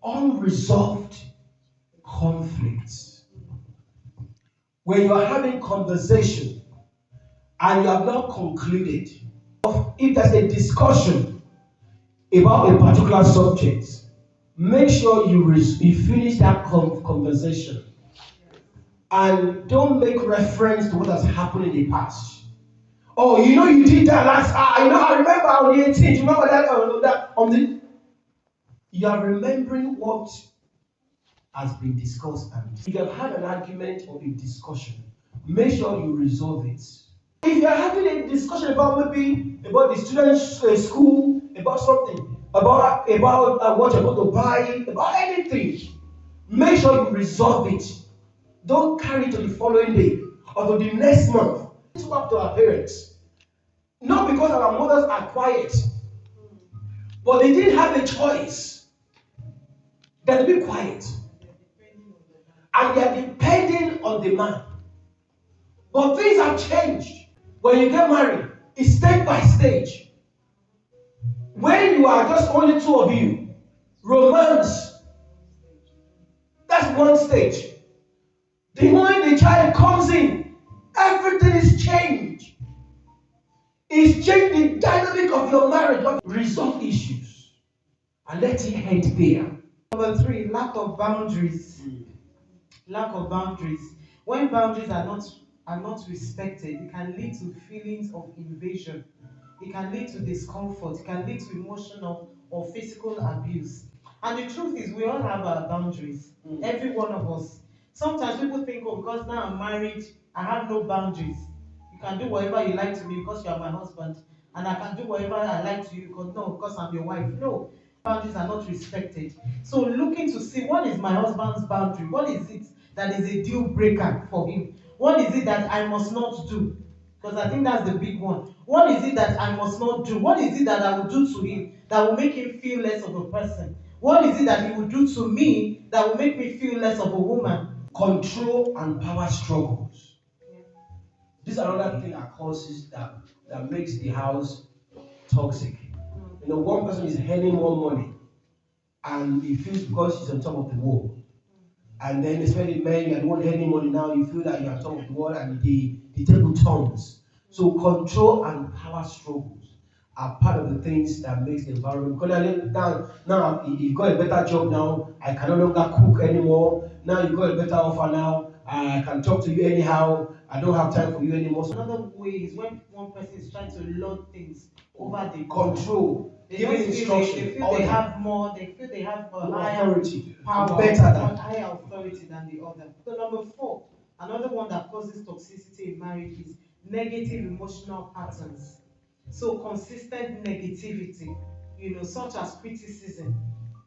unresolved conflicts. When you are having conversation and you have not concluded, if there's a discussion about a particular subject, make sure you finish that conversation and don't make reference to what has happened in the past. Oh, you did that last. I remember on the 18th. Remember that on the. You are remembering what has been discussed, and if you have had an argument or a discussion, make sure you resolve it. If you are having a discussion about the students' school, about something, about what you're going to buy, about anything, make sure you resolve it. Don't carry it to the following day or to the next month. It's up to our parents. Not because our mothers are quiet, but they didn't have a choice. They'll be quiet. And they're depending on the man. But things have changed. When you get married, it's stage by stage. When you are just only two of you, romance, that's one stage. The moment the child comes in, everything is changed. It's changed the dynamic of your marriage. Resolve issues and let it end there. Number 3, lack of boundaries. Lack of boundaries. When boundaries are not respected, it can lead to feelings of invasion. It can lead to discomfort. It can lead to emotional or physical abuse. And the truth is, we all have our boundaries. Every one of us. Sometimes people think, oh, because now I'm married, I have no boundaries. You can do whatever you like to me because you are my husband, and I can do whatever I like to you because I'm your wife. No, boundaries are not respected. So looking to see, what is my husband's boundary? What is it that is a deal breaker for him? What is it that I must not do? Because I think that's the big one. What is it that I must not do? What is it that I will do to him that will make him feel less of a person? What is it that he will do to me that will make me feel less of a woman? Control and power struggles. This is another thing that causes that makes the house toxic. One person is earning more money and he feels because he's on top of the world. And then especially men, you don't want any money now, you feel that you're on top of the world and the table turns. So control and power struggles are part of the things that makes the environment. Because now you've got a better job now, I can no longer cook anymore. Now you've got a better offer now, I can talk to you anyhow, I don't have time for you anymore. Another way is when one person is trying to lord things over the control, giving instruction. They feel they have more, they feel they have higher authority, power, higher authority than the other. So number 4, another one that causes toxicity in marriage is negative emotional patterns. So consistent negativity, such as criticism.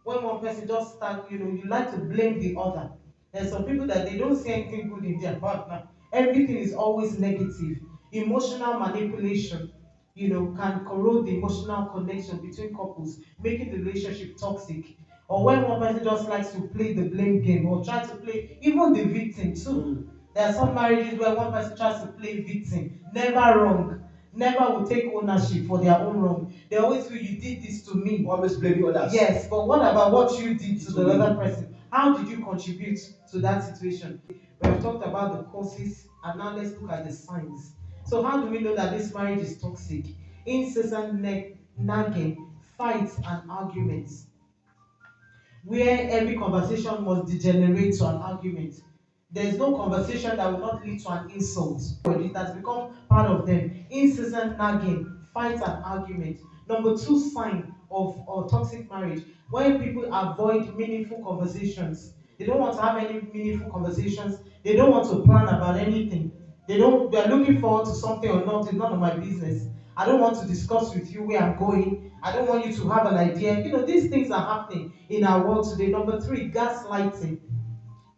When one person just starts, you like to blame the other. There's some people that they don't see anything good in their partner. Everything is always negative. Emotional manipulation, can corrode the emotional connection between couples, making the relationship toxic. Or when one person just likes to play the blame game or try to play even the victim too. There are some marriages where one person tries to play victim, never wrong, never will take ownership for their own wrong. They always feel you did this to me. Always blaming others. Yes, but what about what you did to the other person? How did you contribute to that situation? We have talked about the causes, and now let's look at the signs. So how do we know that this marriage is toxic? Incessant nagging, fights, and arguments, where every conversation must degenerate to an argument. There's no conversation that will not lead to an insult. It has become part of them. Incessant nagging, fights, and argument. Number 2 sign of toxic marriage, when people avoid meaningful conversations. They don't want to have any meaningful conversations. They don't want to plan about anything. They're looking forward to something or not. It's none of my business. I don't want to discuss with you where I'm going. I don't want you to have an idea. These things are happening in our world today. Number 3, gaslighting.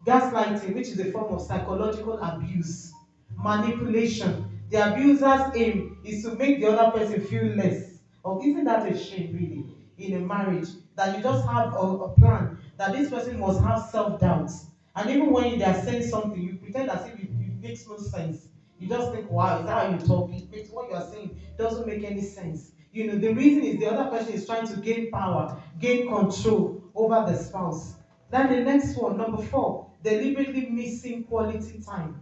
Gaslighting, which is a form of psychological abuse. Manipulation. The abuser's aim is to make the other person feel less. Or isn't that a shame, really, in a marriage? That you just have a plan that this person must have self-doubts. And even when they are saying something, you pretend as if it makes no sense. You just think, wow, is that how you talk? What you are saying doesn't make any sense. The reason is the other person is trying to gain power, gain control over the spouse. Then the next one, number 4, deliberately missing quality time.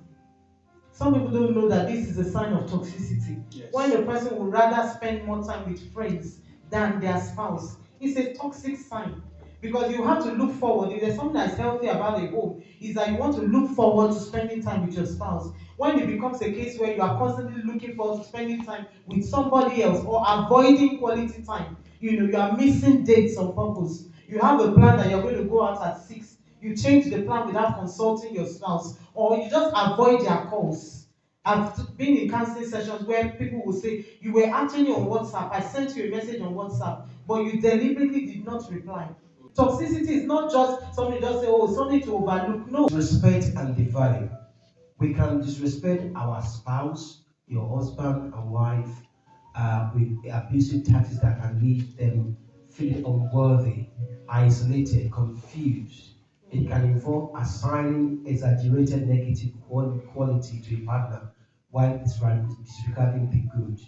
Some people don't know that this is a sign of toxicity. Yes. When the person would rather spend more time with friends than their spouse, it's a toxic sign. Because you have to look forward. If there's something that's healthy about a home, is that you want to look forward to spending time with your spouse. When it becomes a case where you are constantly looking forward to spending time with somebody else or avoiding quality time, you are missing dates on purpose. You have a plan that you're going to go out at 6. You change the plan without consulting your spouse, or you just avoid their calls. I've been in counseling sessions where people will say, you were actually on WhatsApp, I sent you a message on WhatsApp, but you deliberately did not reply. Toxicity is not just something just say, oh, something to overlook. No. Respect and devalue. We can disrespect our spouse, your husband and wife, with abusive tactics that can leave them feeling unworthy, isolated, confused. It can involve assigning exaggerated negative quality to a partner while disregarding the good.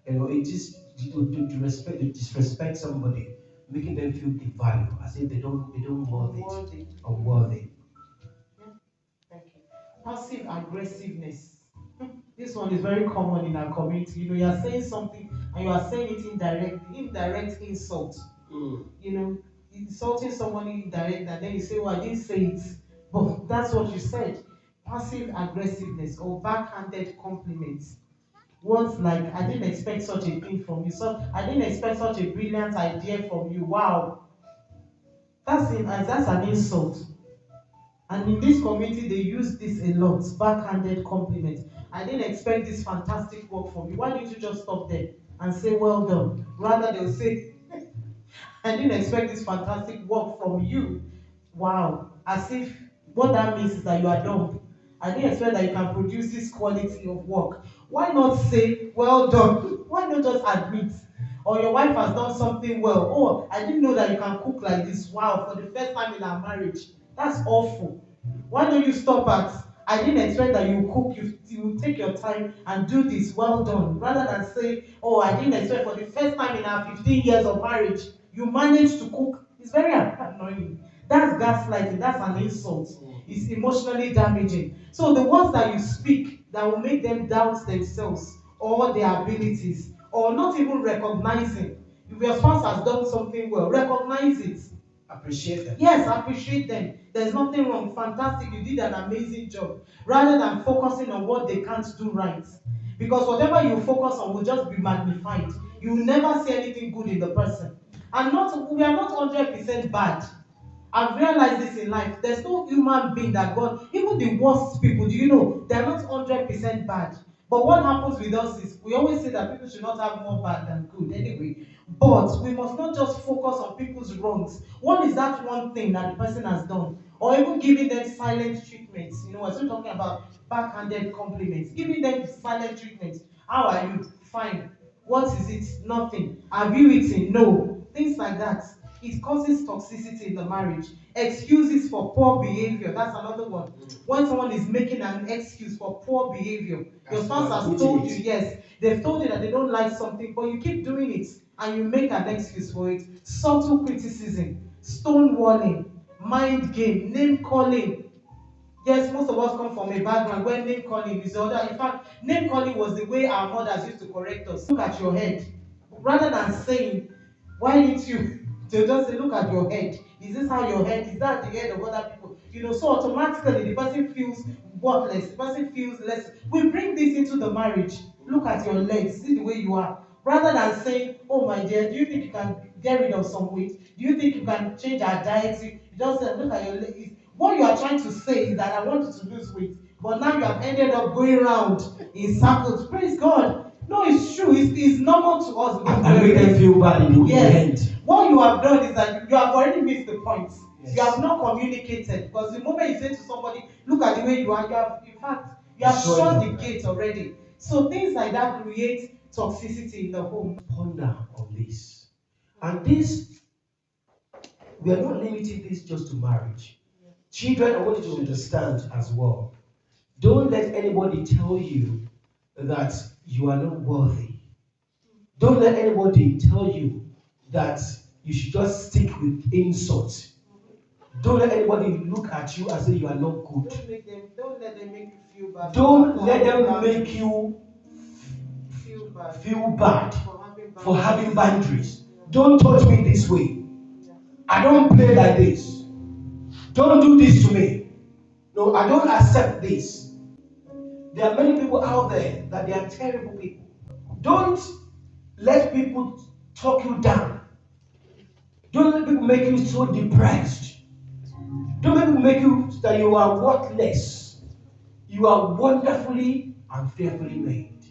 It is to disrespect somebody, making them feel devalued, as if they don't worth it, unworthy. Thank you. Passive aggressiveness. This one is very common in our community. You are saying something and you are saying it indirectly, indirect insult. Insulting someone indirect, and then you say, "Well, I didn't say it," but that's what you said. Passive aggressiveness or backhanded compliments. Words like, "I didn't expect such a thing from you," so I didn't expect such a brilliant idea from you. Wow, that's an insult. And in this community, they use this a lot, backhanded compliment. "I didn't expect this fantastic work from you. Why didn't you just stop there and say, well done?" Rather, they'll say, "I didn't expect this fantastic work from you." Wow. As if what that means is that you are dumb. "I didn't expect that you can produce this quality of work." Why not say, well done? Why not just admit? Or your wife has done something well. "Oh, I didn't know that you can cook like this." Wow, for the first time in our marriage. That's awful. Why don't you stop at, "I didn't expect that you cook, you take your time and do this, well done." Rather than say, "Oh, I didn't expect for the first time in our 15 years of marriage, you managed to cook." It's very annoying. That's gaslighting, that's an insult. It's emotionally damaging. So the words that you speak that will make them doubt themselves or their abilities, or not even recognizing. If your spouse has done something well, recognize it. Appreciate them. Yes, appreciate them. There's nothing wrong. Fantastic, you did an amazing job. Rather than focusing on what they can't do right. Because whatever you focus on will just be magnified. You will never see anything good in the person. And we are not 100% bad. I've realized this in life. There's no human being that God, even the worst people, do you know, they're not 100% bad. But what happens with us is, we always say that people should not have more bad than good anyway. But we must not just focus on people's wrongs. What is that one thing that the person has done? Or even giving them silent treatments. We're still talking about backhanded compliments. Giving them silent treatments. "How are you?" "Fine." "What is it?" "Nothing." "Have you eaten?" "No." Things like that. It causes toxicity in the marriage. Excuses for poor behavior. That's another one. When someone is making an excuse for poor behavior, your spouse has told you, yes, they've told you that they don't like something, but you keep doing it and you make an excuse for it. Subtle criticism, stonewalling, mind game, name calling. Yes, most of us come from a background where name calling is the other. In fact, name calling was the way our mothers used to correct us. Look at your head. Rather than saying, "Why didn't you?" They'll just say, "Look at your head. Is this how your head is? That the head of other people?" So automatically the person feels worthless. The person feels less. We bring this into the marriage. "Look at your legs. See the way you are." Rather than saying, "Oh my dear, do you think you can get rid of some weight? Do you think you can change our diet?" You just say, "Look at your legs." What you are trying to say is that I want you to lose weight, but now you have ended up going around in circles. Praise God. No, it's true. It's normal to us. I make them feel bad in the end. What you have done is that you have already missed the point. Yes. You have not communicated, because the moment you say to somebody, "Look at the way you are," you have shut the gate already. So things like that create toxicity in the home. Ponder on this. And this, we are not limiting this just to marriage. Children, I want you to understand as well. Don't let anybody tell you that you are not worthy. Don't let anybody tell you that you should just stick with insults. Don't let anybody look at you and say you are not good. Don't let them make you feel bad. Don't let them make you feel bad for having boundaries. Don't touch me this way. I don't play like this. Don't do this to me. No, I don't accept this. There are many people out there that they are terrible people. Don't let people talk you down. Don't let people make you so depressed. Don't let people make you that you are worthless. You are wonderfully and fearfully made.